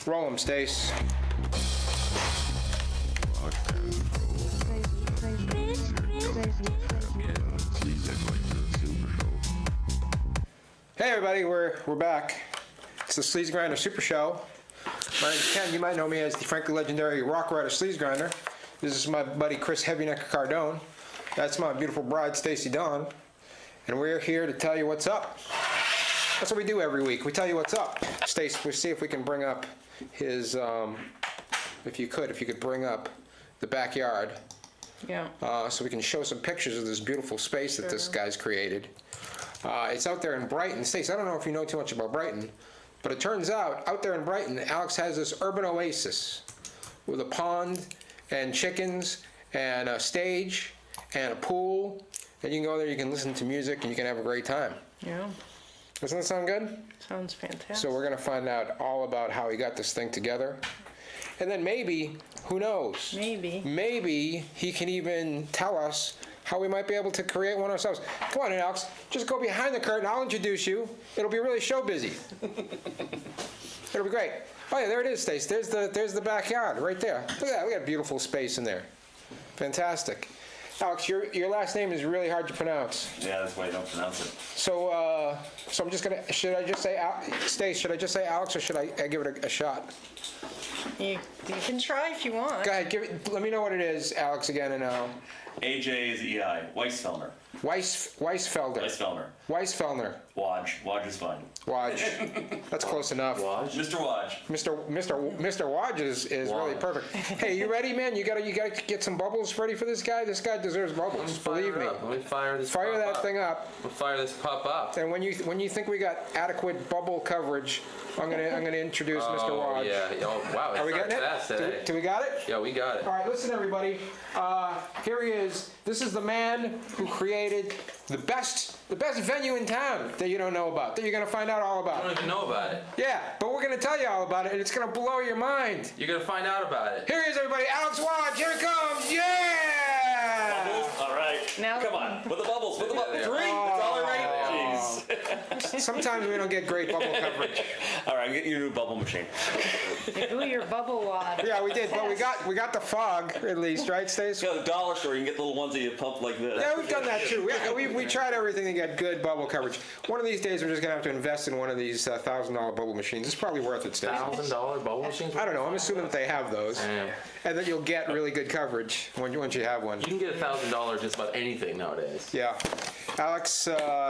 Roll 'em, Stace. Hey everybody, we're back. It's the Sleazegrinder Supershow. My name's Ken. You might know me as the frankly legendary rock writer Sleazegrinder. This is my buddy Chris Heavyneck Cardone. That's my beautiful bride Stacy Dawn. And we're here to tell you what's up. That's what we do every week. We tell you what's up. Stace, we'll see if we can bring up his, if you could bring up the backyard. Yeah. So we can show some pictures of this beautiful space that this guy's created. It's out there in Brighton. Stace, I don't know if you know too much about Brighton, but it turns out there in Brighton, Alex has this urban oasis with a pond and chickens and a stage and a pool. And you can go there, you can listen to music, and you can have a great time. Yeah. Doesn't that sound good? Sounds fantastic. So we're going to find out all about how he got this thing together. And then maybe, who knows? Maybe he can even tell us how we might be able to create one ourselves. Come on in, Alex. Just go behind the curtain. I'll introduce you. It'll be really show busy. It'll be great. Oh yeah, there it is, Stace. There's the backyard right there. Look at that. We got beautiful space in there. Fantastic. Alex, your last name is really hard to pronounce. Yeah, that's why I don't pronounce it. So I'm just gonna. Should I just say Stace? Should I just say Alex, or should I give it a shot? You can try if you want. Go ahead. Let me know what it is, Alex, again, and AJ is EI. Weisfelder. Weisfelder. Waj is fine. Waj. That's close enough. Waj? Mr. Waj. Mr. Waj is really perfect. Hey, you ready, man? You gotta get some bubbles ready for this guy. This guy deserves bubbles. Believe me. Let me fire this. Fire that thing up. We'll fire this pup up. And when you think we got adequate bubble coverage, I'm gonna introduce Mr. Waj. Yeah. Oh, wow. Are we getting it? Do we got it? Yeah, we got it. All right, listen, everybody. Here he is. This is the man who created the best venue in town that you don't know about, that you're going to find out all I about. don't even know about it. Yeah, but we're going to tell you all about it, and it's going to blow your mind. You're going to find out about it. Here he is, everybody. Alex Waj, here he comes. Yeah! Bubbles? All right. Now- Come on. With the bubbles. Three. That's all I rate. Jeez. Sometimes we don't get great bubble coverage. All right, I'm getting you a new bubble machine. Do your bubble wad. Yeah, we did, but we got the fog, at least, right, Stace? You know, the dollar store, you can get the little ones that you pump like this. Yeah, we've done that too. We tried everything to get good bubble coverage. One of these days, we're just going to have to invest in one of these $1,000 bubble machines. It's probably worth it, Stace. $1,000 bubble machines? I don't know. I'm assuming that they have those. Damn. And that you'll get really good coverage once you have one. You can get $1,000 just about anything nowadays. Yeah. Alex,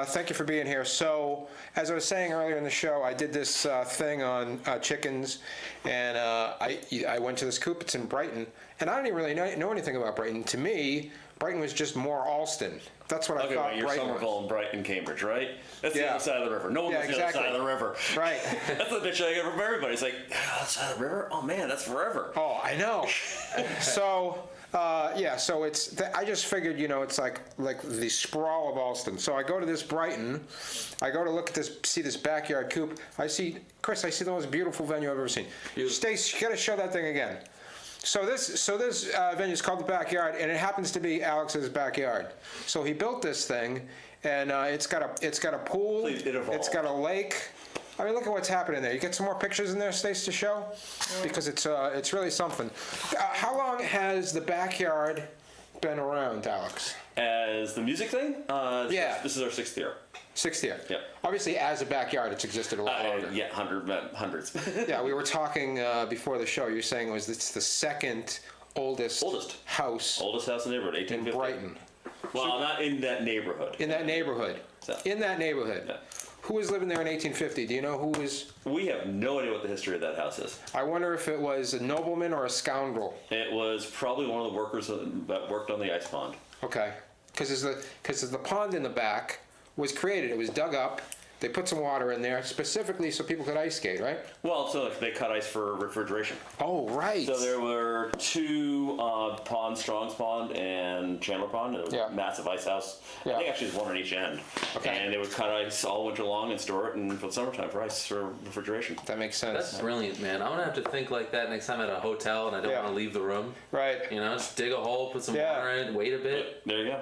thank you for being here. So, as I was saying earlier in the show, I did this thing on chickens, and I went to this coop. It's in Brighton, and I don't even really know anything about Brighton. To me, Brighton was just more Alston. That's what I thought you're Brighton Somerville was. and Brighton, Cambridge, right? That's the Yeah. other side of the river. No one knows the other side of the river. Right. That's the picture I get from everybody. It's like, other side of the river? Oh man, that's forever. Oh, I know. So, so I just figured, it's like the sprawl of Alston. So I go to this Brighton, I go to look at see this backyard coop. Chris, I see the most beautiful venue I've ever seen. Stace, you gotta show that thing again. So this venue is called the Backyard, and it happens to be Alex's backyard. So he built this thing, and it's got a pool, it's got a lake. I mean, look at what's happening there. You get some more pictures in there, Stace, to show, because it's really something. How long has the Backyard been around, Alex? As the music thing? Yeah. This is our 6th year. 6th year. Yep. Obviously, as a backyard, it's existed a lot longer. Yeah, hundreds. Yeah, we were talking before the show. You were saying it's the second oldest house. Oldest house in the neighborhood, 1850. In Brighton. Well, not in that neighborhood. In that neighborhood. Yeah. Who was living there in 1850? Do you know who was? We have no idea what the history of that house is. I wonder if it was a nobleman or a scoundrel. It was probably one of the workers that worked on the ice pond. Okay. Because the pond in the back was created. It was dug up. They put some water in there specifically so people could ice skate, right? Well, so they cut ice for refrigeration. Oh, right. So there were two ponds, Strong's Pond and Chandler Pond. It was a massive ice house. Yeah. I think actually there's one on each end. Okay. And they would cut ice all winter long and store it in for the summertime for ice for refrigeration. That makes sense. That's brilliant, man. I'm going to have to think like that next time at a hotel and I don't want to leave the room. Right. Just dig a hole, put some water in, wait a bit. There you go.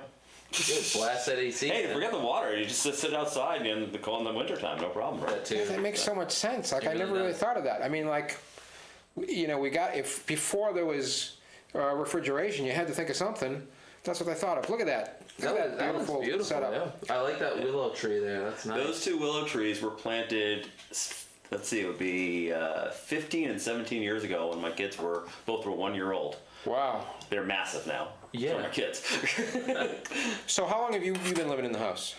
Good. Blast that AC. Hey, forget the water. You just sit outside in the wintertime. No problem, right? That too. That makes so much sense. Like, I never really thought of that. I mean, like, you know, before there was refrigeration, you had to think of something. That's what I thought of. Look at that. Look at that looks beautiful setup. Yeah. I like that willow tree there. That's nice. Those two willow trees were planted, let's see, it would be 15 and 17 years ago when my kids were 1 year old. Wow. They're massive now. Yeah. For my kids. So how long have you been living in the house?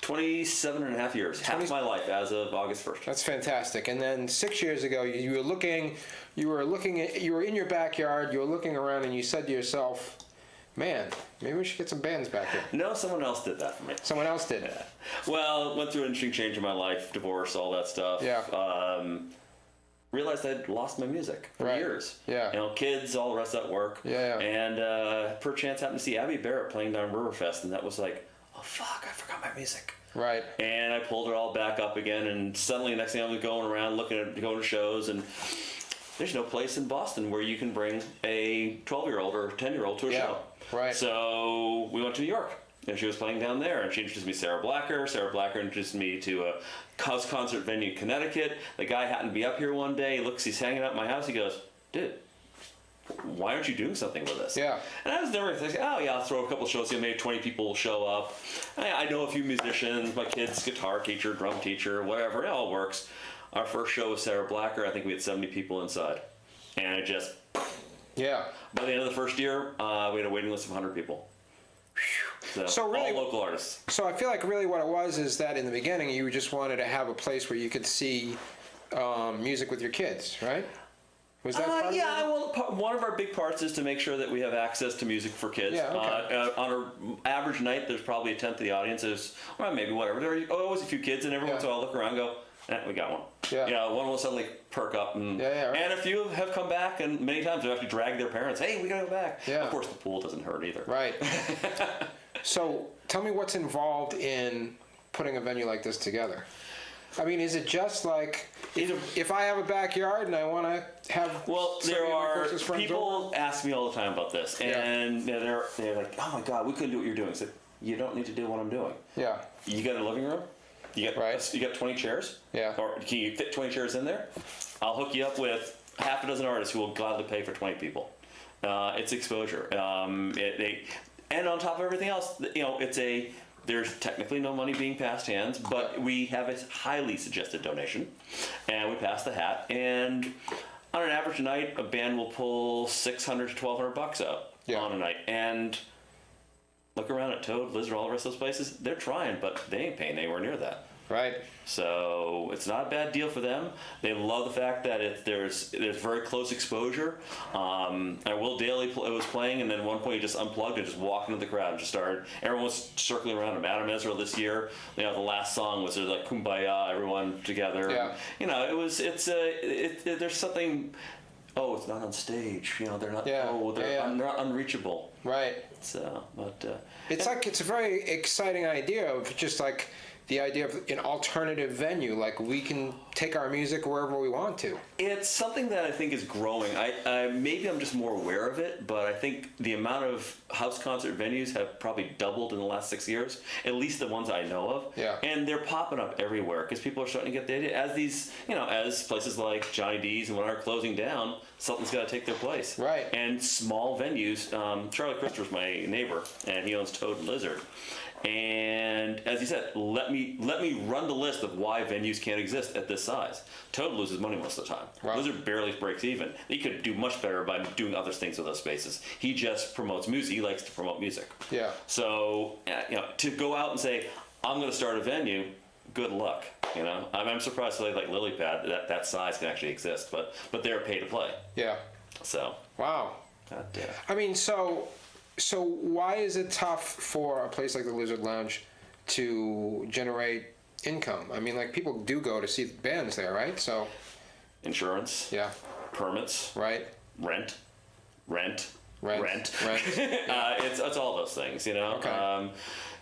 27 and a half years. Half my life as of August 1st. That's fantastic. And then 6 years ago, you were in your backyard, you were looking around, and you said to yourself, man, maybe we should get some bands back here. No, someone else did that for me. Someone else did. Yeah. Well, went through an interesting change in my life, divorce, all that stuff. Yeah. Realized I'd lost my music for Right. years. Yeah. You know, kids, all the rest of that work. Yeah. And per chance happened to see Abby Barrett playing down Riverfest, and that was like, oh fuck, I forgot my music. Right. And I pulled it all back up again, and suddenly the next thing I was going around going to shows, and there's no place in Boston where you can bring a 12-year-old or 10-year-old to a show. Right. So we went to New York, and she was playing down there, and she introduced me to Sarah Blacker. Sarah Blacker introduced me to a house concert venue in Connecticut. The guy happened to be up here one day. He's hanging out at my house. He goes, dude, why aren't you doing something with this? Yeah. And I was never thinking, oh yeah, I'll throw a couple shows, maybe 20 people will show up. I know a few musicians, my kid's guitar teacher, drum teacher, whatever, it all works. Our first show with Sarah Blacker, I think we had 70 people inside. And it just, Yeah. by the end of the first year, we had a waiting list of 100 people. So really, all local artists. So I feel like really what it was is that in the beginning you just wanted to have a place where you could see music with your kids, right? Was that part of it? Yeah, well, one of our big parts is to make sure that we have access to music for kids. Yeah, okay. On an average night, there's probably a tenth of the audience is, well, maybe whatever. There are always a few kids, and every once in a while I look around and go, we got one. Yeah. You know, one will suddenly perk up, and right. and a few have come back, and many times they've actually dragged their parents. Hey, we gotta go back. Yeah. Of course, the pool doesn't hurt either. Right. So tell me what's involved in putting a venue like this together. I mean, is it just like if I have a backyard and I want to have? Well, there are people ask me all the time about this, and they're like, "Oh my God, we couldn't do what you're doing." So you don't need to do what I'm doing. Yeah. You got a living room. You got 20 chairs. Yeah. Or can you fit 20 chairs in there? I'll hook you up with half a dozen artists who will gladly pay for 20 people. It's exposure. And on top of everything else, you know, there's technically no money being passed hands, but we have a highly suggested donation, and we pass the hat. And on an average night, a band will pull $600 to $1,200 out on a night. And look around at Toad, Lizard, all the rest of those places. They're trying, but they ain't paying anywhere near that. Right. So it's not a bad deal for them. They love the fact that there's very close exposure. I Will Daly was playing, and then at one point he just unplugged and just walked into the crowd and just started. Everyone was circling around him. Adam Ezra this year, you know, the last song was like Kumbaya, everyone together. Yeah. You know, there's something. Oh, it's not on stage. You know, they're not. Yeah. Oh, they're not unreachable. Right. So, but it's a very exciting idea of just like the idea of an alternative venue, like we can take our music wherever we want to. It's something that I think is growing. Maybe I'm just more aware of it, but I think the amount of house concert venues have probably doubled in the last 6 years, at least the ones I know of. Yeah. And they're popping up everywhere because people are starting to get the idea. As places like Johnny D's and when are closing down, something's got to take their place. Right. And small venues. Charlie Christopher's my neighbor, and he owns Toad and Lizard. And as he said, let me run the list of why venues can't exist at this size. Toad loses money most of the time. Wow. Lizard barely breaks even. He could do much better by doing other things with those spaces. He just promotes music. He likes to promote music. Yeah. So, to go out and say, I'm going to start a venue, good luck. You know, I'm surprised like Lily Pad that size can actually exist, but they're pay to play. Yeah. So. Wow. I mean, so why is it tough for a place like the Lizard Lounge to generate income? I mean, like people do go to see the bands there, right? So. Insurance. Yeah. Permits. Right. Rent. Yeah. It's all those things, you know.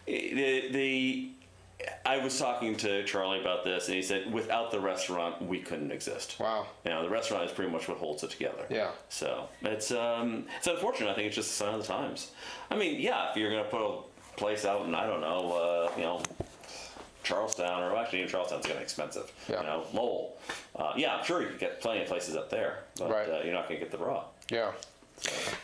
Okay. I was talking to Charlie about this, and he said, without the restaurant, we couldn't exist. Wow. You know, the restaurant is pretty much what holds it together. Yeah. So it's unfortunate. I think it's just a sign of the times. I mean, yeah, if you're going to put a place out in, I don't know, Charlestown, or actually even Charlestown's getting expensive. Yeah. You know, Lowell. Yeah, I'm sure you could get plenty of places up there, but Right. You're not going to get the raw. Yeah.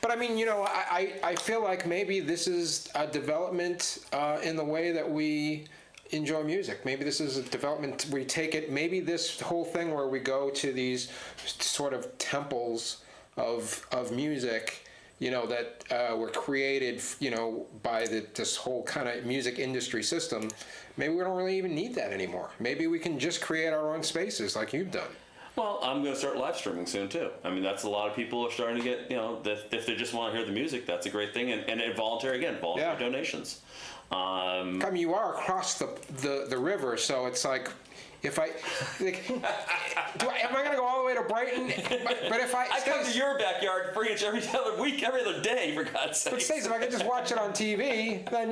But I mean, I feel like maybe this is a development in the way that we enjoy music. Maybe this is a development, we take it, maybe this whole thing where we go to these sort of temples of music, that were created, by this whole kind of music industry system, maybe we don't really even need that anymore. Maybe we can just create our own spaces like you've done. Well, I'm going to start live streaming soon too. I mean, that's a lot of people are starting to get, if they just want to hear the music, that's a great thing. And volunteer Yeah. donations. I mean, you are across the river, so it's like, if am I going to go all the way to Brighton? But if I come to your backyard pretty much every other week, every other day, for God's sake. But Stacey, if I could just watch it on TV, then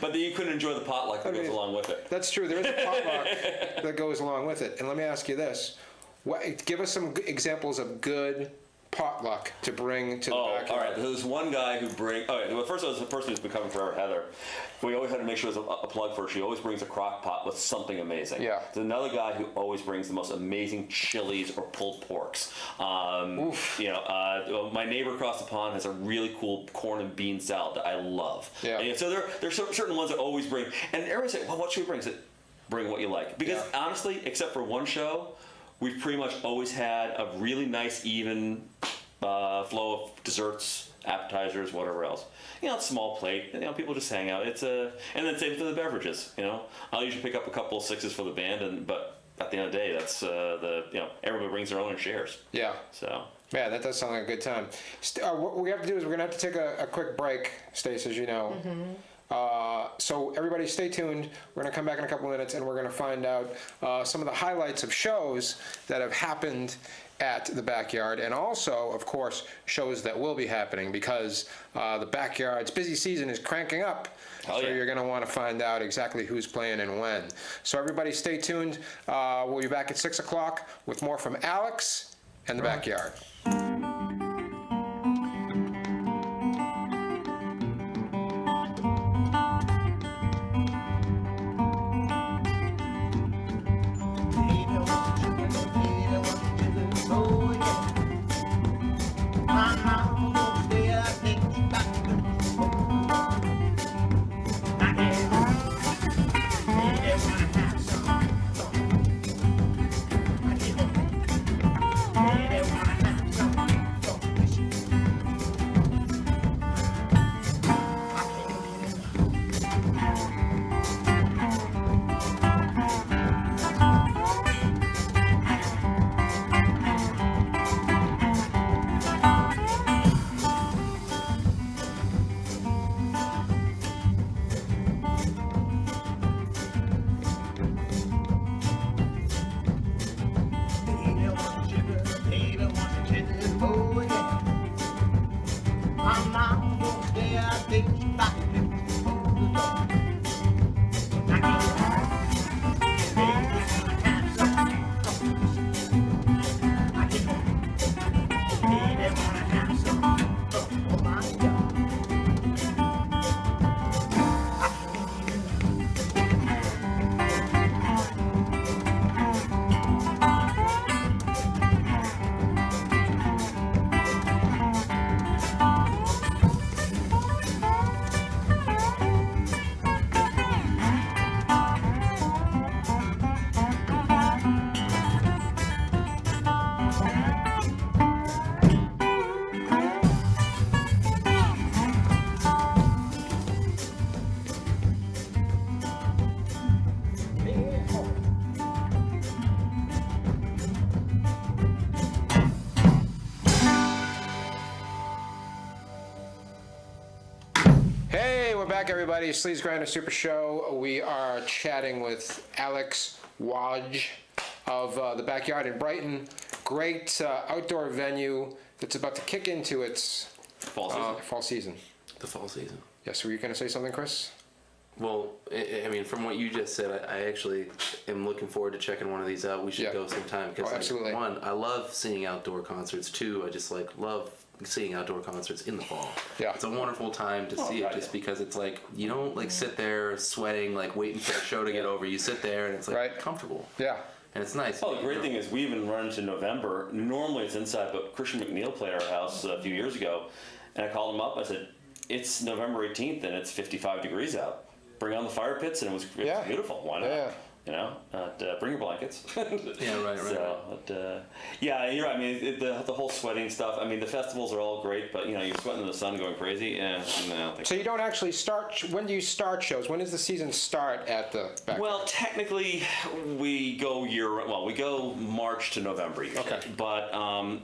But then you couldn't enjoy the potluck that goes along with it. That's true. There is a potluck that goes along with it. And let me ask you this: give us some examples of good potluck to bring to the backyard. All right. There's one guy who brings. Okay, well, first of all, there's a person who's been coming forever, Heather. We always had to make sure there's a plug for her. She always brings a crock pot with something amazing. Yeah. There's another guy who always brings the most amazing chilies or pulled porks. My neighbor across the pond has a really cool corn and bean salad that I love. Yeah. And so there's certain ones that always bring. And everyone say, well, what should we bring? I said, bring what you like. Because honestly, except for one show, we've pretty much always had a really nice, even flow of desserts, appetizers, whatever else. Small plate. People just hang out. And then same for the beverages. I'll usually pick up a couple of sixes for the band, but at the end of the day, that's everybody brings their own and shares. Yeah. So. Yeah, that does sound like a good time. What we have to do is we're going to have to take a quick break, Stace, as you know. Mm-hmm. So everybody stay tuned. We're going to come back in a couple of minutes and we're going to find out some of the highlights of shows that have happened at the Backyard, and also, of course, shows that will be happening, because the Backyard's busy season is cranking up. Oh, so yeah. you're going to want to find out exactly who's playing and when. So everybody stay tuned. We'll be back at 6 o'clock with more from Alex and the Backyard. Back, everybody. Sleazegrinder Supershow. We are chatting with Alex Waj of the Backyard in Brighton. Great outdoor venue that's about to kick into its Fall season. fall season. The fall season. Yes, were you going to say something, Chris? Well, I mean, from what you just said, I actually am looking forward to checking one of these out. We should Yeah. go sometime because, absolutely. one, I love seeing outdoor concerts. Two, I just love seeing outdoor concerts in the fall. Yeah. It's a wonderful time to see it God, just yeah. because it's like you don't sit there sweating, waiting for the show to get over. You sit there and it's Right. comfortable. Yeah. And it's nice. Oh, the great thing is we even run into November. Normally it's inside, but Christian McNeil played at our house a few years ago, and I called him up. I said, "It's November 18th and it's 55 degrees out. Bring on the fire pits," and it was Yeah. beautiful. Why not? Yeah. Bring your blankets. Yeah, right. So, but, yeah, you're right. I mean, the whole sweating stuff. I mean, the festivals are all great, but you're sweating in the sun, going crazy. No, I don't think So you don't actually start. When do you start shows? When does the season start at the back? Well, technically, we go we go March to November usually. Okay. But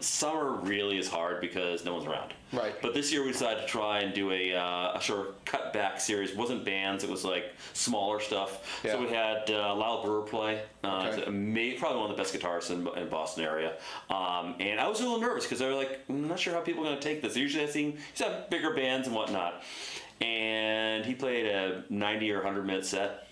summer really is hard because no one's around. Right. But this year we decided to try and do a sort of cut back series. It wasn't bands, it was like smaller stuff. Yeah. So we had Lyle Brewer play. Okay. Probably one of the best guitarists in Boston area. And I was a little nervous because I was like, I'm not sure how people are going to take this. Usually I see bigger bands and whatnot. And he played a 90 or 100-minute set.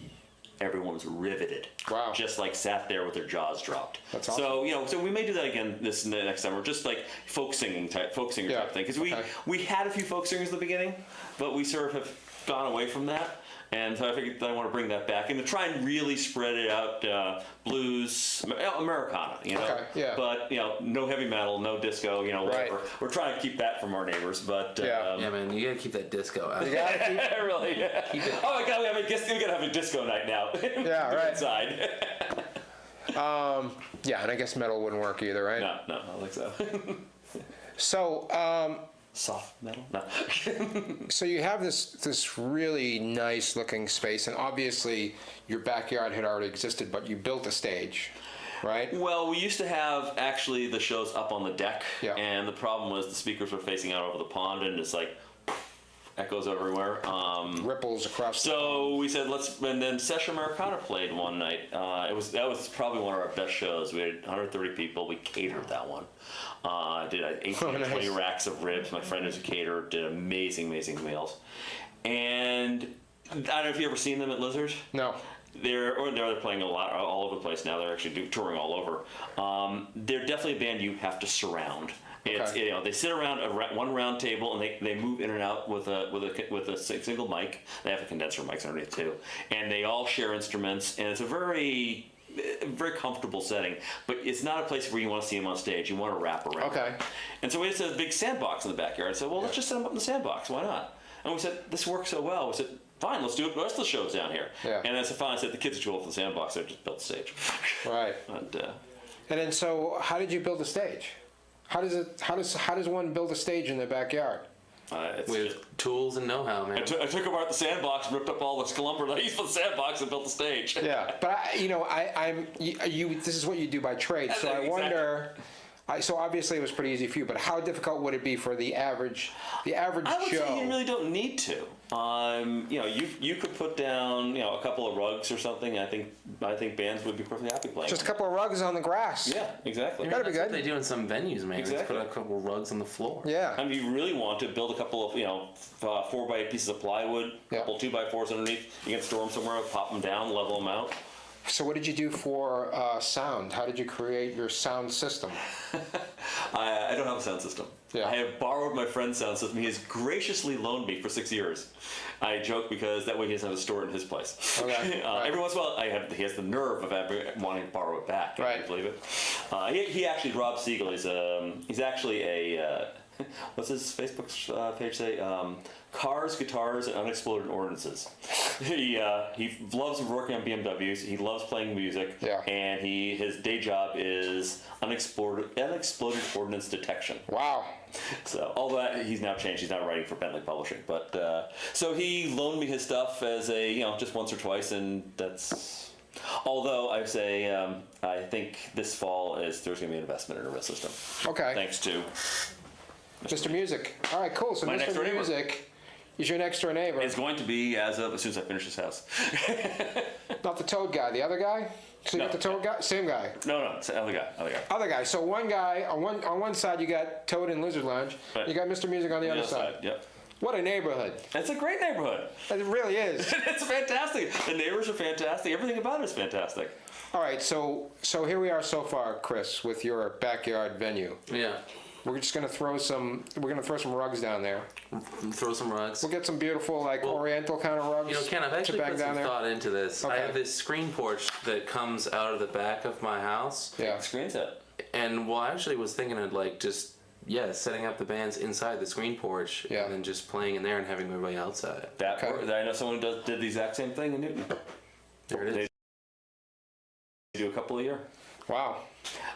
Everyone was riveted. Wow. Just sat there with their jaws dropped. That's awesome. So so we may do that again next summer, just like folk singer type thing. Because we had a few folk singers at the beginning, but we sort of have gone away from that. And so I figured I want to bring that back and to try and really spread it out, blues, Americana, Okay, yeah. But no heavy metal, no disco, whatever. Right. We're trying to keep that from our neighbors, but Yeah. Yeah, man, you gotta keep that disco out. You gotta keep- really, yeah. Oh my God, we gotta have a disco night now. Yeah, right. Inside. Yeah, and I guess metal wouldn't work either, right? No, I don't think so. So, Soft metal? No. so you have this really nice looking space, and obviously your backyard had already existed, but you built a stage, right? Well, we used to have actually the shows up on the deck, Yeah. and the problem was the speakers were facing out over the pond, and it's echoes everywhere. Ripples across. So we said and then Session Americana played one night. That was probably one of our best shows. We had 130 people. We catered that one. Did 18 Oh, nice. 20 racks of ribs. My friend who's a caterer did amazing meals. And I don't know if you ever seen them at Lizard. No. They're playing a lot all over the place now. They're actually touring all over. They're definitely a band you have to surround. It's Okay. they sit around one round table and they move in and out with a single mic. They have a condenser mics underneath too, and they all share instruments. And it's a very comfortable setting, but it's not a place where you want to see them on stage. You want to wrap around. Okay. And so we had a big sandbox in the backyard. I said, well, let's just set them up in the sandbox. Why not? And we said, this works so well. We said, fine, let's do it. The rest of the show's down here. Yeah. And I said, fine. I said, the kids are too old for the sandbox. So I just built the stage. Right. And, And then, so how did you build a stage? How does one build a stage in their backyard? it's With just, tools and know-how, man. I took apart the sandbox, ripped up all the lumber that I used for the sandbox, and built the stage. Yeah, but this is what you do by trade. So I Exactly. wonder. So obviously it was pretty easy for you, but how difficult would it be for the average I would Joe? say you really don't need to. You could put down a couple of rugs or something. I think bands would be perfectly happy playing. Just a couple of rugs on the grass. Yeah, exactly. That'd be That's what good. they do in some venues, man. They just Exactly. put a couple of rugs on the floor. Yeah. I mean, if you really want to build a couple of 4x8 pieces of plywood, a Yeah. couple 2x4s underneath, you can store them somewhere, pop them down, level them out. So what did you do for sound? How did you create your sound system? I don't have a sound system. Yeah. I have borrowed my friend's sound system. He has graciously loaned me for 6 years. I joke because that way he doesn't have to store it in his place. Okay. Right. Every once in a while, he has the nerve of wanting to borrow it back. Can Right. you believe it? He actually, Rob Siegel, he's actually a, what's his Facebook page say? Cars, Guitars, and Unexploded Ordinances. He loves working on BMWs. He loves playing music. Yeah. And his day job is unexploded ordnance detection. Wow. So all that he's now changed. He's now writing for Bentley Publishing. But so he loaned me his stuff as just once or twice, and that's. Although I say I think this fall there's going to be an investment in a real system. Okay. Thanks to Mr. Music. All right, cool. So My next door Mr. neighbor. Music is your next door neighbor. It's going to be as soon as I finish this house. Not the Toad guy. The other guy. So you No. got the Toad guy. Same guy. No, it's the other guy. Other guy. So one guy on one side you got Toad and Lizard Lounge. Right. You got Mr. Music on the other Yes, side. Yep. What a neighborhood. It's a great neighborhood. It really is. It's fantastic. The neighbors are fantastic. Everything about it is fantastic. All right, so here we are so far, Chris, with your backyard venue. Yeah. We're just gonna throw some rugs down there. Throw some rugs. We'll get some beautiful, like, Oriental kind of rugs. You know, Ken, I've actually to bang put down some there. thought into this. Okay. I have this screen porch that comes out of the back of my house. Yeah. Screen set. And well, I actually was thinking of like just setting up the bands inside the screen porch Yeah. and then just playing in there and having everybody outside. That Okay. I know someone who did the exact same thing in Newton. There it is. They do a couple a year. Wow.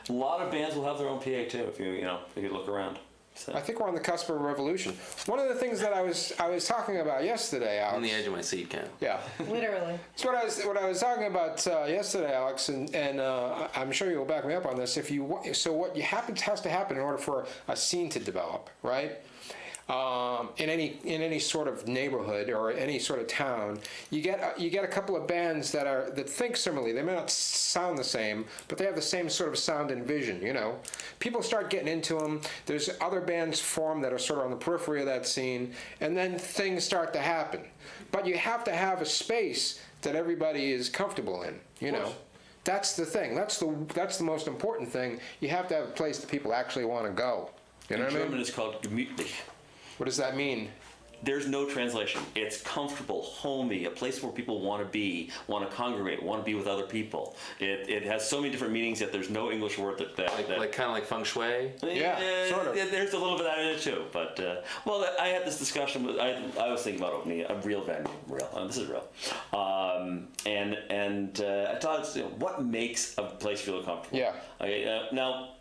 A lot of bands will have their own PA too. If you look around. So. I think we're on the cusp of a revolution. One of the things that I was talking about yesterday, Alex. On the edge of my seat, Ken. Yeah. Literally. It's what I was talking about yesterday, Alex, and I'm sure you'll back me up on this. So what has to happen in order for a scene to develop, right? In any sort of neighborhood or any sort of town, you get a couple of bands that think similarly. They may not sound the same, but they have the same sort of sound and vision. You know, people start getting into them. There's other bands form that are sort of on the periphery of that scene, and then things start to happen. But you have to have a space that everybody is comfortable in. You know. That's the thing. That's the most important thing. You have to have a place that people actually want to go. You know In what I German, mean? it's called gemütlich. What does that mean? There's no translation. It's comfortable, homey, a place where people want to be, want to congregate, want to be with other people. It has so many different meanings that there's no English word that Like kind of like feng shui. Yeah, sort of. There's a little bit of that in it too. But I had this discussion with. I was thinking about opening a real venue. This is real. And I thought, what makes a place feel comfortable? Yeah. Now.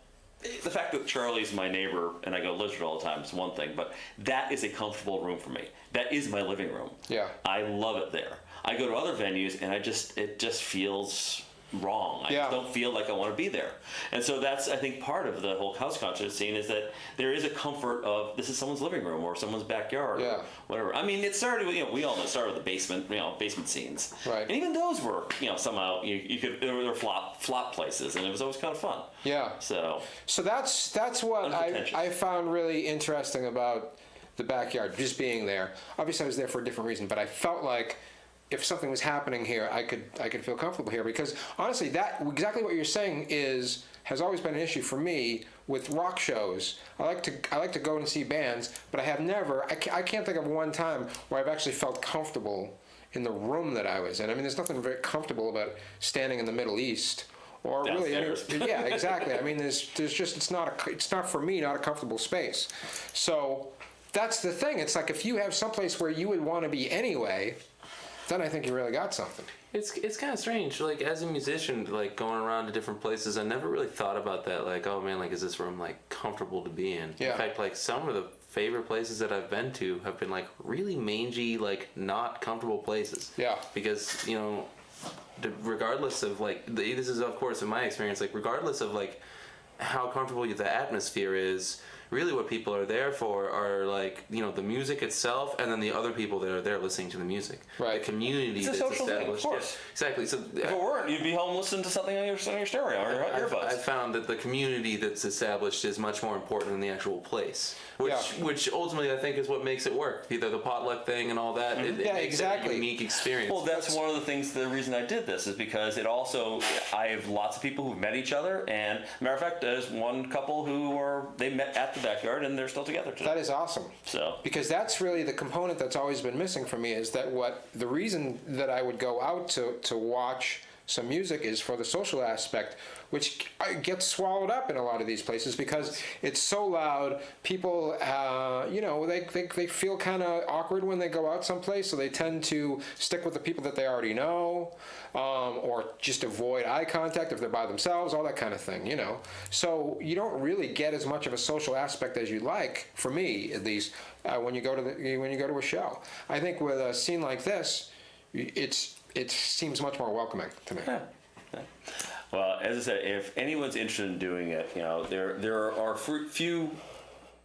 The fact that Charlie's my neighbor and I go to Lizard all the time is one thing, but that is a comfortable room for me. That is my living room. Yeah. I love it there. I go to other venues and it just feels wrong. I just don't feel like I want to be there. And so that's, I think, part of the whole house concert scene is that there is a comfort of this is someone's living room or someone's backyard or whatever. I mean, it started with, we all know it started with the basement, basement scenes. Right. And even those were, somehow you could, there were flop places and it was always kind of fun. Yeah. So that's what I found really interesting about the backyard, just being there. Obviously, I was there for a different reason, but I felt like if something was happening here, I could feel comfortable here because honestly, that exactly what you're saying has always been an issue for me with rock shows. I like to go and see bands, but I can't think of one time where I've actually felt comfortable in the room that I was in. I mean, there's nothing very comfortable about standing in the Middle East. Or downstairs. Really, yeah, exactly. I mean, there's just it's not for me, not a comfortable space. So that's the thing. It's like if you have someplace where you would want to be anyway, then I think you really got something. It's kind of strange. Like as a musician, like going around to different places, I never really thought about that. Like, oh man, like is this room like comfortable to be in? Yeah. In fact, like some of the favorite places that I've been to have been like really mangy, like not comfortable places. Yeah. Because regardless of like this is of course in my experience, like regardless of like how comfortable the atmosphere is, really what people are there for are like the music itself and then the other people that are there listening to the music. Right. The community It's a that's social thing, of established. course. Yeah, exactly. So If it weren't, you'd be home listening to something on your stereo or your I've earbuds. found that the community that's established is much more important than the actual place, which ultimately I think is what makes it work. Either the potluck thing and all that. It makes exactly. it a unique experience. Well, that's one of the things. The reason I did this is because it also. I have lots of people who've met each other, and matter of fact, there's one couple they met at the backyard and they're still together today. That is awesome. So because that's really the component that's always been missing for me is that the reason that I would go out to watch some music is for the social aspect, which gets swallowed up in a lot of these places because it's so loud. People, they feel kind of awkward when they go out someplace, so they tend to stick with the people that they already know, or just avoid eye contact if they're by themselves, all that kind of thing, So you don't really get as much of a social aspect as you'd like, for me at least, when you go to a show. I think with a scene like this, it seems much more welcoming to me. Yeah. Well, as I said, if anyone's interested in doing it, there are few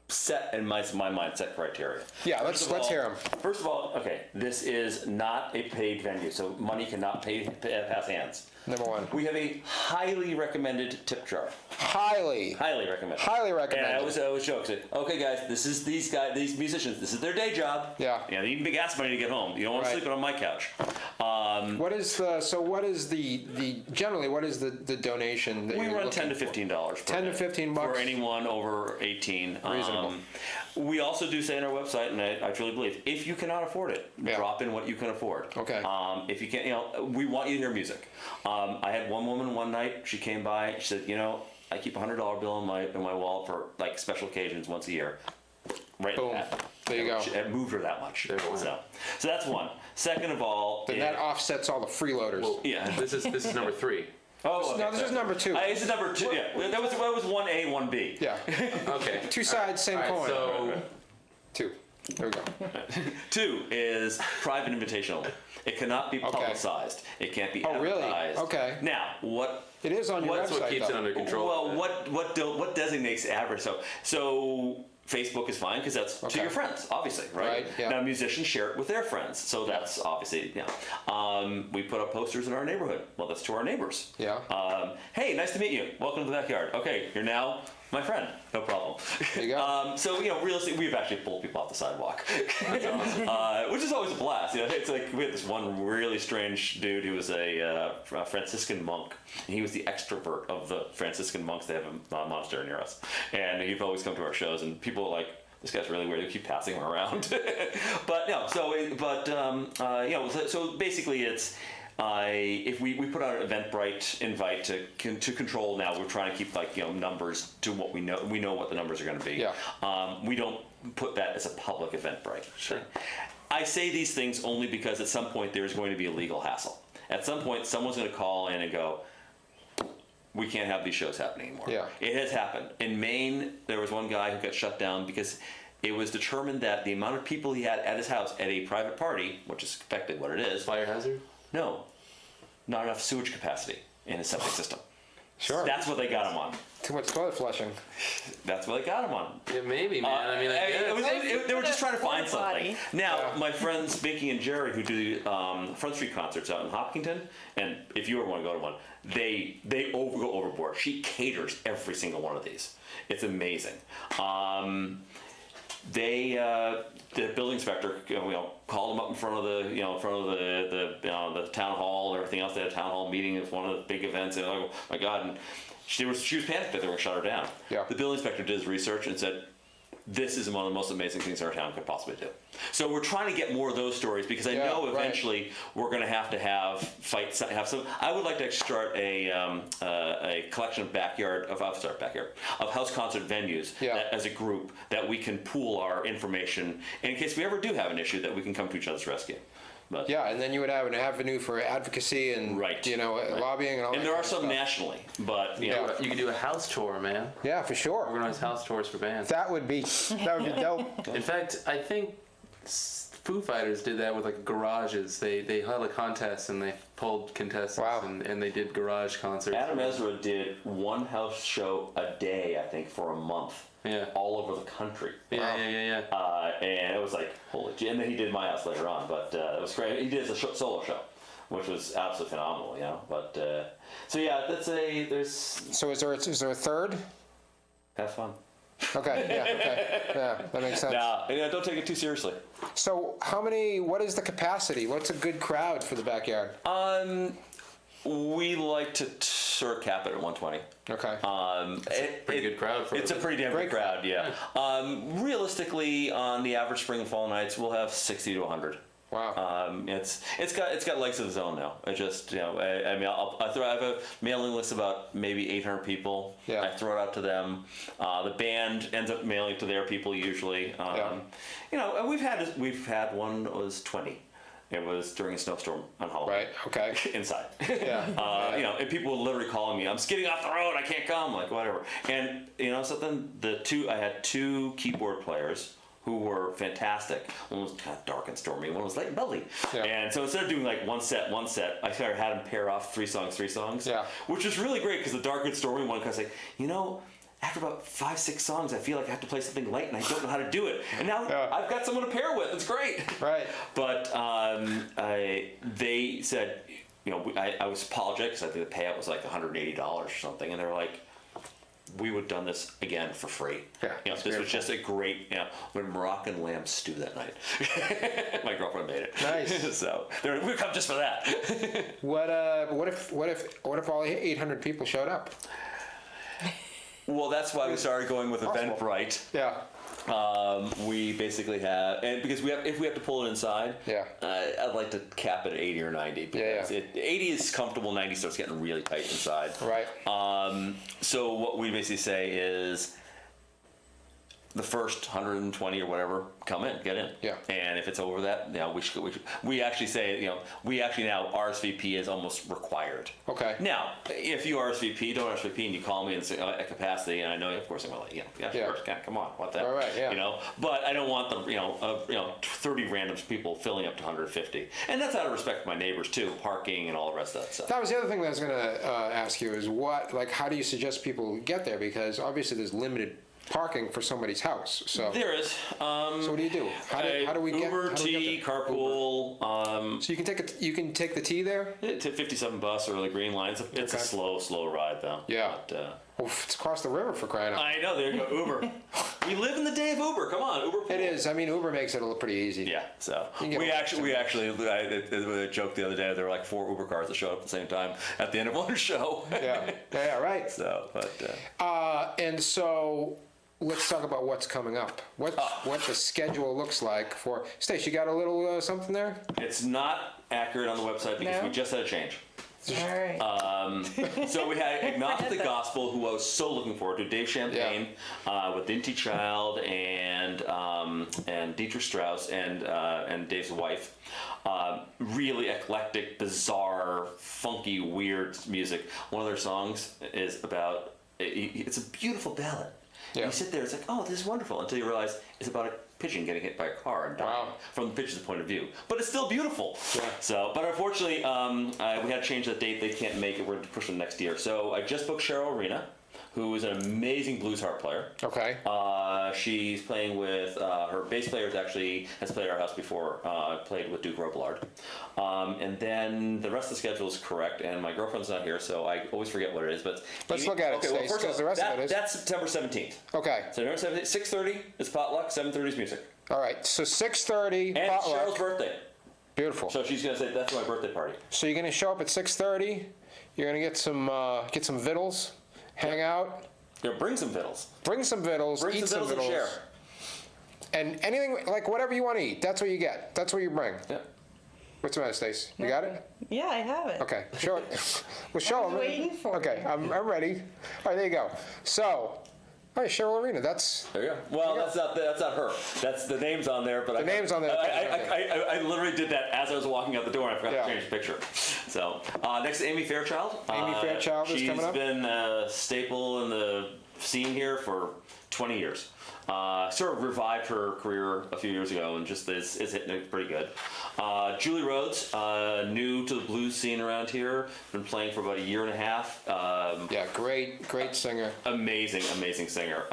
set in my mind set criteria. Yeah, let's hear them. First of all, okay, this is not a paid venue, so money cannot pass hands. Number one. We have a highly recommended tip jar. Highly recommended. Highly recommended. And I always joke, say, okay, guys, this is these musicians. This is their day job. Yeah. You know, they need big gas money to get home. You don't want to Right. sleep on my couch. What is generally what is the donation that We you're run looking $10 to for? $15 per 10 to day 15 bucks? for anyone over 18. Reasonable. We also do say on our website, and I truly believe, if you cannot afford it, Yeah. drop in what you can afford. Okay. If you can't, we want you to hear music. I had one woman one night. She came by. She said, I keep a $100 bill in my wallet for like special occasions once a year. Right. Boom. There you go. It moved her that much. There you go. So that's one. Second of all, Then that offsets all the freeloaders. Well, yeah. This is number 3. Oh, No, this is number 2. This is number 2. Yeah, that was 1A, 1B. Yeah. Okay. Two sides, same All coin. right, so 2. There we go. 2 is private invitation only. It cannot be publicized. It can't be Oh, really? advertised. Okay. Now, what? It is on your What's website, what keeps though. it under control. Well, what designates advert? So Facebook is fine because that's to Okay. your friends, obviously, right? Right, yeah. Now musicians share it with their friends, so that's obviously we put up posters in our neighborhood. Well, that's to our neighbors. Yeah. Hey, nice to meet you. Welcome to the backyard. Okay, you're now my friend. No problem. There you go. So realistically, we've actually pulled people off the sidewalk, which is always a blast. It's like we had this one really strange dude who was a Franciscan monk, and he was the extrovert of the Franciscan monks. They have a monastery near us, and he'd always come to our shows, and people were like, this guy's really weird. They keep passing him around, but no. So basically, it's. If we put out an Eventbrite invite to control now, we're trying to keep numbers to what we know what the numbers are going to be. Yeah. We don't put that as a public Eventbrite. Sure. I say these things only because at some point there's going to be a legal hassle. At some point, someone's going to call in and go, we can't have these shows happening anymore. Yeah. It has happened. In Maine, there was one guy who got shut down because it was determined that the amount of people he had at his house at a private party, which is effectively what it is, Fire hazard? no, not enough sewage capacity in his septic system. Sure. That's what they got him on. Too much toilet flushing. That's what they got him on. Yeah, maybe, man. I mean, They were just trying to find Porta something. potty. Now, Yeah. my friends Binky and Jerry, who do Front Street concerts out in Hopkinton, and if you ever want to go to one, they go overboard. She caters every single one of these. It's amazing. The building inspector, called them up in front of the town hall and everything else. They had a town hall meeting. It was one of the big events, and oh my God! And she was panicked that they were going to shut her down. Yeah. The building inspector did his research and said, this is one of the most amazing things our town could possibly do. So we're trying to get more of those stories because I know right. eventually we're going to have fights. Have some. I would like to start a collection of of house concert venues that, as a group, that we can pool our information in case we ever do have an issue that we can come to each other's rescue. But, Yeah, and then you would have an avenue for advocacy and Right. lobbying and all and that there are kind of some stuff. nationally, but Yeah. you can do a house tour, man. Yeah, for sure. Organize house tours for bands. That would be dope. In fact, I think Foo Fighters did that with like garages. They held a contest and they pulled contestants Wow. and they did garage concerts. Adam Ezra did one house show a day, I think, for a month. Yeah. All over the country. Yeah. And it was like, holy gee. And then he did my house later on, but it was great. He did a solo show, which was absolutely phenomenal, But, so yeah, there's, So is there a third? have fun. Okay, yeah, that makes sense. Now, don't take it too seriously. So what is the capacity? What's a good crowd for the backyard? We like to sort of cap it at 120. Okay. Pretty good crowd for It's a pretty damn good Great crowd, yeah. Realistically, on the average spring and fall nights, we'll have 60 to 100. Wow. It's got legs of its own now. I just I have a mailing list of about maybe 800 people. Yeah. I throw it out to them. The band ends up mailing to their people usually. And we've had one that was 20. It was during a snowstorm on Halloween. Right. Okay. Inside. Yeah. And people were literally calling me, I'm skidding off the road, I can't come, like whatever. And something, I had 2 keyboard players who were fantastic. One was kind of dark and stormy, one was light and bubbly. Yeah. And so instead of doing like one set, I started had them pair off 3 songs. Yeah. Which was really great because the dark and stormy one, because after about 5-6 songs, I feel like I have to play something light and I don't know how to do it. And now I've got someone to pair with. It's great. Right. But they said, I was apologetic because I think the payout was like $180 or something, and they're like, we would have done this again for free. Yeah, This was just a great, when Moroccan lamb stew that night. My girlfriend made it. Nice. So we come just for that. What if all 800 people showed up? Well, that's why we started going with Eventbrite. Yeah. We basically have, and because if we have to pull it inside, Yeah. I'd like to cap it at 80 or 90. Because 80 is comfortable, 90 starts getting really tight inside. Right. So what we basically say is, the first 120 or whatever, come in, get in. Yeah. And if it's over that, we actually say, we actually now RSVP is almost required. Okay. Now, if you don't RSVP and you call me and say at capacity, and I know, of course, I'm going to let you, come on, what the, Right, yeah. But I don't want the, 30 random people filling up to 150, and that's out of respect for my neighbors too, parking and all the rest of that stuff. That was the other thing that I was going to ask you is how do you suggest people get there? Because obviously there's limited parking for somebody's house. So There is. So what do you do? How do we get? Uber, how do we T, get there? carpool. So you can take the T there. To 57 bus or the Green Line. It's a slow ride though. Yeah. But, It's across the river for crying out. I know. There you go. Uber. We live in the day of Uber. Come on, Uber. It is. I mean, Uber makes it look pretty easy. Yeah. So You can get we all actually, I joked the other day. There were like 4 Uber cars that showed up at the same time at the end of one show. Yeah. Right. So, but. And so let's talk about what's coming up. What the schedule looks like for Stace. You got a little something there? It's not accurate on the website because No? we just had a change. All right. So we had Agnostic Gospel, who I was so looking forward to. Dave Champagne with Dinty Child and Dietrich Strauss and Dave's wife. Really eclectic, bizarre, funky, weird music. One of their songs is about. It's a beautiful ballad. Yeah. You sit there, it's like, oh, this is wonderful, until you realize it's about a pigeon getting hit by a car and dying from the pigeon's point of view. But it's still beautiful. Yeah. So, but unfortunately, we had to change that date. They can't make it. We're going to push them next year. So I just booked Cheryl Arena, who is an amazing blues harp player. Okay. She's playing with her bass player has played at our house before. Played with Duke Robillard, and then the rest of the schedule is correct. And my girlfriend's not here, so I always forget what it is. But Let's look at it, Okay, well, Stace, first of all, because the rest of it is. that's September 17th. Okay. So September 17th, 6:30 is potluck, 7:30 is music, All right. So 6:30 and potluck. Cheryl's birthday. Beautiful. So she's gonna say that's my birthday party. So you're gonna show up at 6:30. You're gonna get some vittles, hang out, Bring some fiddles. bring some vittles, Bring eat some some fiddles and vittles, share. and anything like whatever you want to eat. That's what you get. That's what you bring. Yeah. What's the matter, Stace? You got it? Yeah, I have it. Okay. Show it. Well, show I was them. waiting for Okay, I'm ready. All right, there you go. So, all right, Cheryl Arena. That's There you go. Well, that's not her. That's the name's on there, but The name's on there. I literally did that as I was walking out the door, and I forgot Yeah. to change the picture. So next, Amy Fairchild. Amy Fairchild is coming up. She's been a staple in the scene here for 20 years. Sort of revived her career a few years ago and just is hitting it pretty good. Julie Rhodes, new to the blues scene around here, been playing for about a year and a half. yeah, great singer. Amazing singer.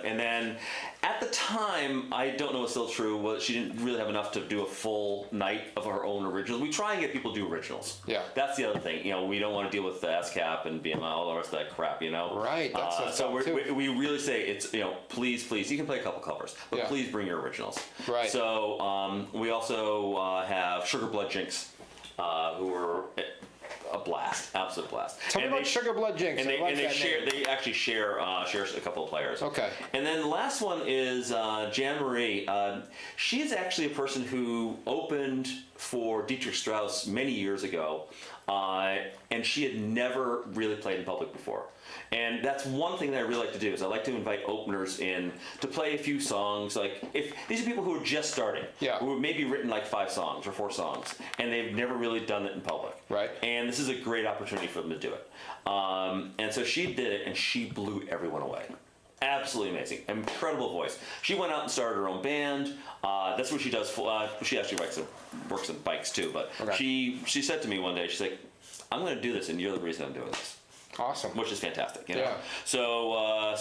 And then at the time, I don't know if it's still true, was she didn't really have enough to do a full night of her own originals. We try and get people to do originals. Yeah. That's the other thing. We don't want to deal with the ASCAP and BMI, all the rest of that crap, Right, that's so tough, too. we really say it's, please, you can play a couple covers, but Yeah. please bring your originals. Right. So we also have Sugar Blood Jinx, who are a blast, absolute blast. Tell me about Sugar Blood Jinx. And I like they that share. name. They actually share a couple of players. Okay. And then the last one is Jan Marie. She's actually a person who opened for Dietrich Strauss many years ago, and she had never really played in public before. And that's one thing that I really like to do is I like to invite openers in to play a few songs. Like if these are people who are just starting, who have maybe written like 5 songs or 4 songs, and they've never really done it in public. Right. And this is a great opportunity for them to do it. And so she did it, and she blew everyone away. Absolutely amazing, incredible voice. She went out and started her own band. That's what she does. She actually works on bikes too. But Okay. she said to me one day, she's like, "I'm going to do this, and you're the reason I'm doing this." Awesome. which is fantastic. You know? Yeah. So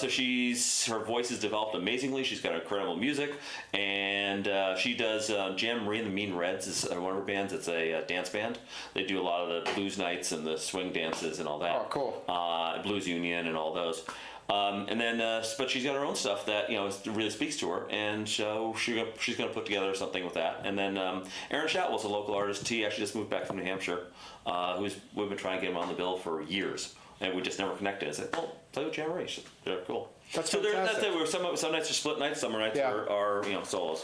her voice has developed amazingly. She's got incredible music, and she does Jam Marie and the Mean Reds is one of her bands. It's a dance band. They do a lot of the blues nights and the swing dances and all that. Oh, cool. Blues Union and all those. And then, but she's got her own stuff that really speaks to her, and so she's going to put together something with that. And then Aaron Shatwell's a local artist. He actually just moved back from New Hampshire. We've been trying to get him on the bill for years, and we just never connected. I said, "Well, play with Jam Marie." They're cool. That's so fantastic. that's it. Some nights are split nights, some nights are solos.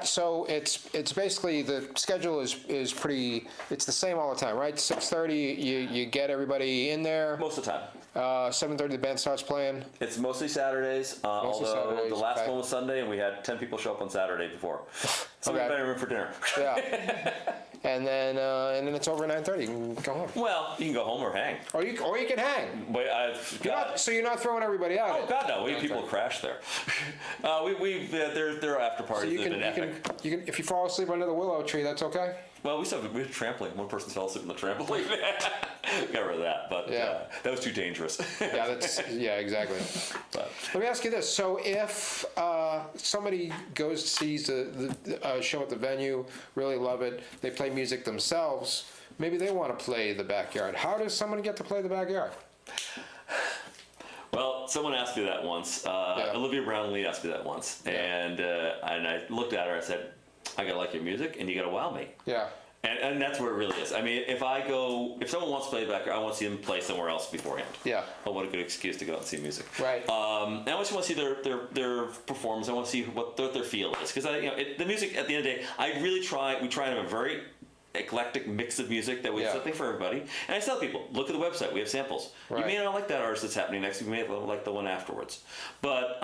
So it's basically the schedule is pretty. It's the same all the time, right? 6:30, you get everybody in there. Most of the time. 7:30 the band starts playing. It's mostly Saturdays. Although Saturdays, the last okay. one was Sunday, and we had 10 people show up on Saturday before. So we Okay. better room for dinner. Yeah. and then it's over at 9:30. You can go home. Well, you can go home or hang. Or you can hang. But You're not throwing everybody out. Oh God, no! We have people crash there. There are after So parties that have been epic. you can if you fall asleep under the willow tree, that's okay. Well, we had trampoline. One person fell asleep on the trampoline. Got rid of that, but Yeah. that was too dangerous. Yeah, exactly. But Let me ask you this: so if somebody goes sees the show at the venue, really love it, they play music themselves, maybe they want to play the backyard. How does someone get to play the backyard? well, someone asked me that once. Olivia Brownlee asked me that once, and I looked at her. I said, "I gotta like your music, and you gotta wow me." Yeah. And that's where it really is. I mean, if someone wants to play back, I want to see them play somewhere else beforehand. Yeah. Oh, what a good excuse to go out and see music. Right. And I just want to see their performance. I want to see what their feel is, because the music at the end of the day, we try and have a very eclectic mix of music that we have something for everybody. And I tell people, look at the website. We have samples. Right. You may not like that artist that's happening next. You may like the one afterwards. But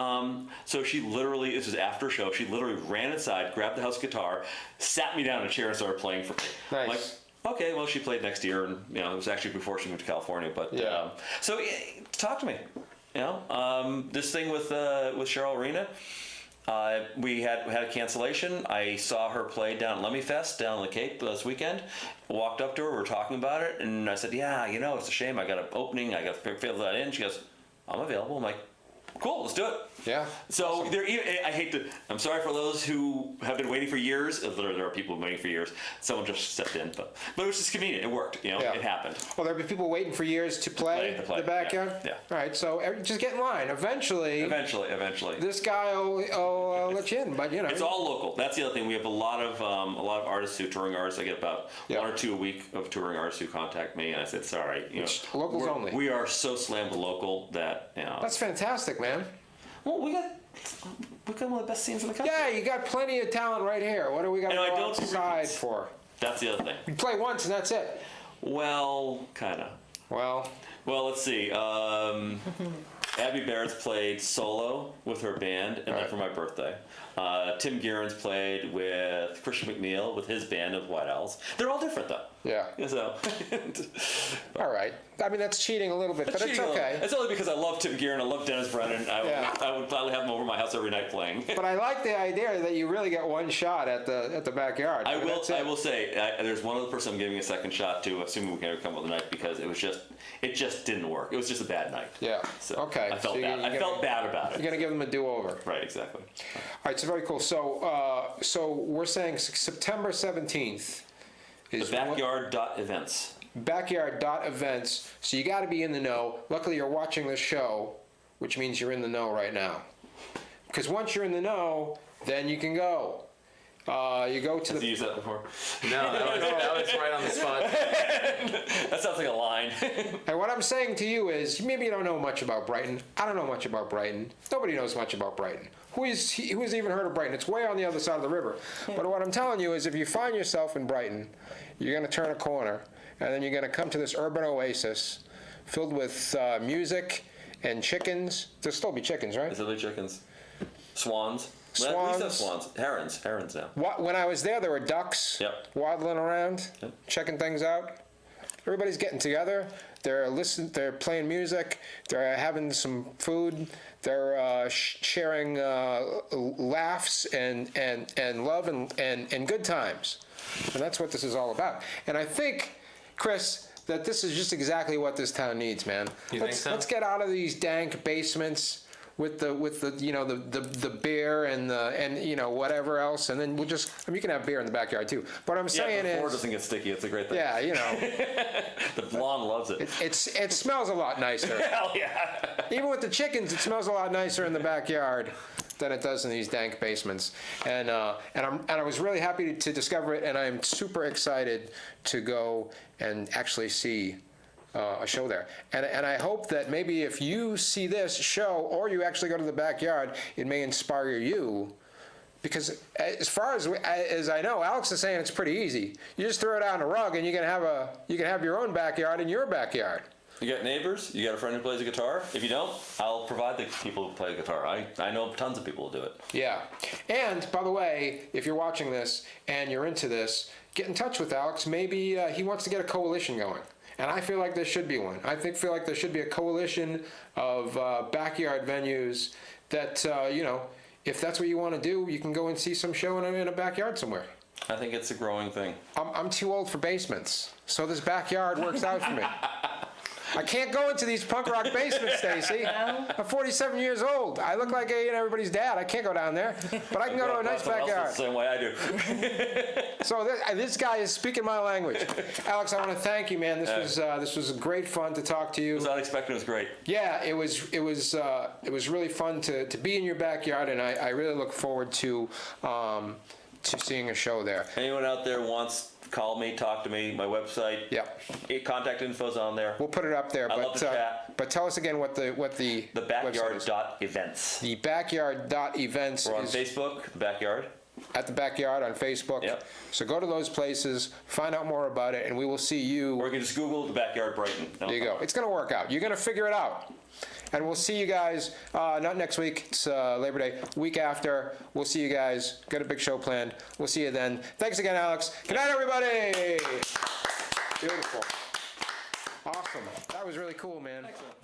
so she literally, this was after show. She literally ran inside, grabbed the house guitar, sat me down in a chair, and started playing for me. Nice. Like, okay, well, she played next year, and it was actually before she moved to California. But so talk to me. This thing with Cheryl Arena. We had a cancellation. I saw her play down at Lemmy Fest down on the Cape this weekend. Walked up to her, we were talking about it, and I said, "Yeah, it's a shame. I got an opening. I got to fill that in." She goes, "I'm available." I'm like, "Cool, let's do it." Yeah. So I'm sorry for those who have been waiting for years. There are people waiting for years. Someone just stepped in, but it was just convenient. It worked. It happened. Well, there'll be people waiting for years to play the backyard. Yeah. All right. So just get in line. Eventually. This guy will let you in, but It's all local. That's the other thing. We have a lot of artists touring artists. I get about 1 or 2 a week of touring artists who contact me, and I said, "Sorry, locals only." We are so slammed with local that That's fantastic, man. Well, we got one of the best scenes in the country. Yeah, you got plenty of talent right here. What do we got to I go don't do outside repeats. for? That's the other thing. You play once and that's it. Well, kind of. Well, let's see. Abby Barrett's played solo with her band, and then for my birthday. Tim Guerin's played with Christian McNeil with his band of White Owls. They're all different, though. yeah. So, All right. I mean, that's cheating a little bit, but it's okay. It's only because I love Tim Guerin, I love Dennis Brennan. I would gladly have them over my house every night playing. But I like the idea that you really get one shot at the backyard. I will say there's one other person I'm giving a second shot to, assuming we can come up with the night, because it just didn't work. It was just a bad night. Yeah. So Okay. I felt bad. I felt bad about it. You're gonna give them a do-over. Right. Exactly. All right. So very cool. So we're saying September 17th is The backyard.events. Backyard.events. So you got to be in the know. Luckily, you're watching this show, which means you're in the know right now. Because once you're in the know, then you can go. You go to Have you used that before? No, that was right on the spot. That sounds like a line. And what I'm saying to you is, maybe you don't know much about Brighton. I don't know much about Brighton. Nobody knows much about Brighton. Who's even heard of Brighton? It's way on the other side of the river. But what I'm telling you is, if you find yourself in Brighton, you're going to turn a corner, and then you're going to come to this urban oasis filled with music and chickens. There'll still be chickens, right? There'll be chickens. Swans. Swans. Well, at least have swans. Herons now. When I was there were ducks waddling around, checking things out. Everybody's getting together. They're playing music. They're having some food. They're sharing laughs and love and good times. And that's what this is all about. And I think, Chris, that this is just exactly what this town needs, man. You think so? Let's get out of these dank basements with the you know the beer and you know whatever else, and then we'll just, I mean, you can have beer in the backyard too. What I'm saying the floor is, doesn't get sticky. It's a great thing. yeah, you know, The lawn loves it. it smells a lot nicer. Hell yeah. Even with the chickens, it smells a lot nicer in the backyard than it does in these dank basements. And I was really happy to discover it, and I'm super excited to go and actually see a show there. And I hope that maybe if you see this show or you actually go to the backyard, it may inspire you. Because as far as I know, Alex is saying it's pretty easy. You just throw it out on a rug, and you can have your own backyard in your backyard. You got neighbors? You got a friend who plays a guitar? If you don't, I'll provide the people who play the guitar. I know tons of people who do it. Yeah. And by the way, if you're watching this and you're into this, get in touch with Alex. Maybe he wants to get a coalition going. And I feel like there should be one. Feel like there should be a coalition of backyard venues that, you know, if that's what you want to do, you can go and see some show in a backyard somewhere. I think it's a growing thing. I'm too old for basements, so this backyard works out for me. I can't go into these punk rock basements, Stacy. I'm 47 years old. I look like everybody's dad. I can't go down there, but I can go to a nice backyard. The same way I do. So this guy is speaking my language. Alex, I want to thank you, man. This was great fun to talk to you. It was unexpected. It was great. Yeah, it was really fun to be in your backyard, and I really look forward to seeing a show there. Anyone out there wants, call me, talk to me. My website. Yep. Contact info's on there. We'll put it up there. I love to chat. But tell us again what the The backyard.events. The backyard.events. We're on is Facebook, the backyard. at the backyard on Facebook. Yep. So go to those places, find out more about it, and we will see you. Or you can just Google the backyard Brighton. There you go. It's going to work out. You're going to figure it out. And we'll see you guys, not next week, it's Labor Day, week after. We'll see you guys. Got a big show planned. We'll see you then. Thanks again, Alex. Good night, everybody. Beautiful. Awesome. That was really cool, man. Excellent.